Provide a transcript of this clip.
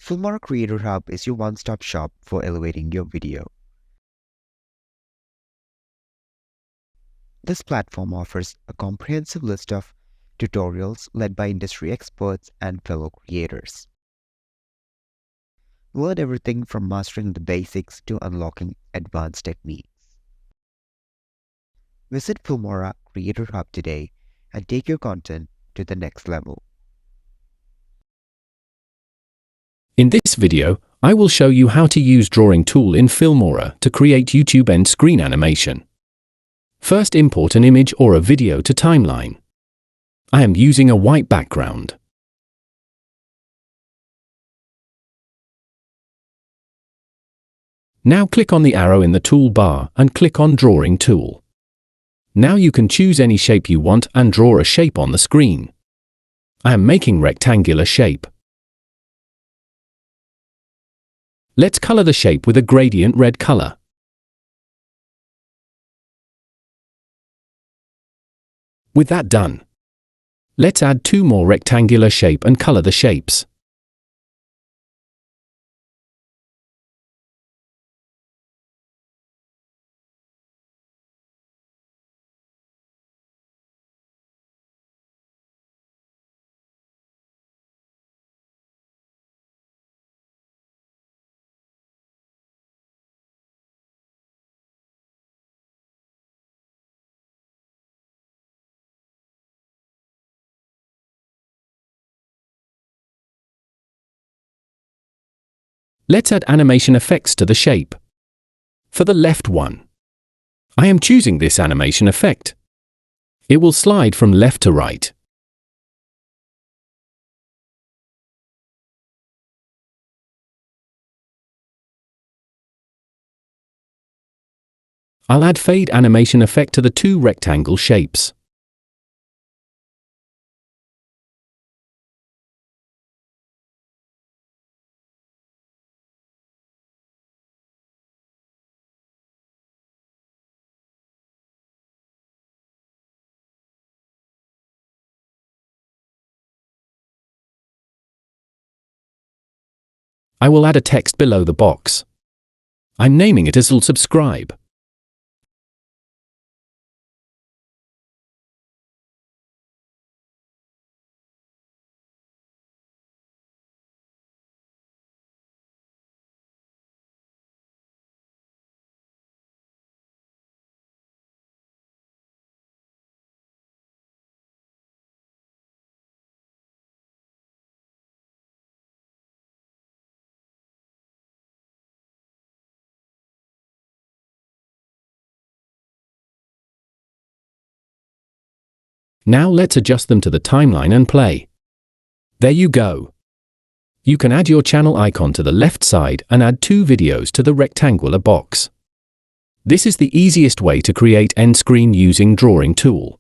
Filmora Creator Hub is your one-stop shop for elevating your video. This platform offers a comprehensive list of tutorials led by industry experts and fellow creators. Learn everything from mastering the basics to unlocking advanced techniques. Visit Filmora Creator Hub today and take your content to the next level. In this video, I will show you how to use Drawing tool in Filmora to create YouTube end screen animation. First, import an image or a video to timeline. I am using a white background. Now click on the arrow in the toolbar and click on Drawing tool. Now you can choose any shape you want and draw a shape on the screen. I am making rectangular shape. Let's color the shape with a gradient red color. With that done, let's add two more rectangular shape and color the shapes. Let's add animation effects to the shape. For the left one, I am choosing this animation effect. It will slide from left to right. I'll add fade animation effect to the two rectangle shapes. I will add a text below the box. I'm naming it as "I'll subscribe." Now let's adjust them to the timeline and play. There you go. You can add your channel icon to the left side and add two videos to the rectangular box. This is the easiest way to create end screen using Drawing tool.